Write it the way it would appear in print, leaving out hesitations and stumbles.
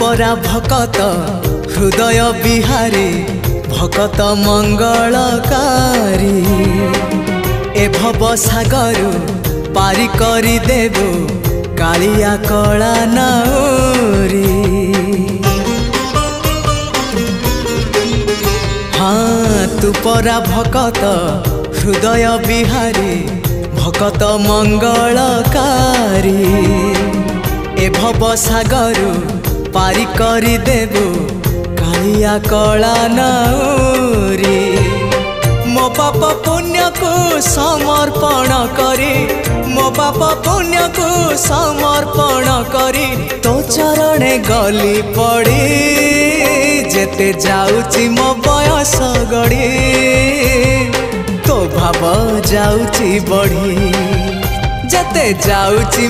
परा भकत हृदय बिहारी भकत मंगलकारी ए भव सागर पारी करी देबो कालिया कला नाउरी। हाँ तू परा भकत हृदय बिहारी भकत मंगलकारी ए भव सागर पारी करी देबो कालिया कला नाउरी। मो पाप पुण्य को समर्पण करी मो पाप पुण्य को समर्पण करी तो चरणे गली पड़ी जेते जाउची मो बयस गड़ी तो भाव जाउची बढ़ी जेते जाउची।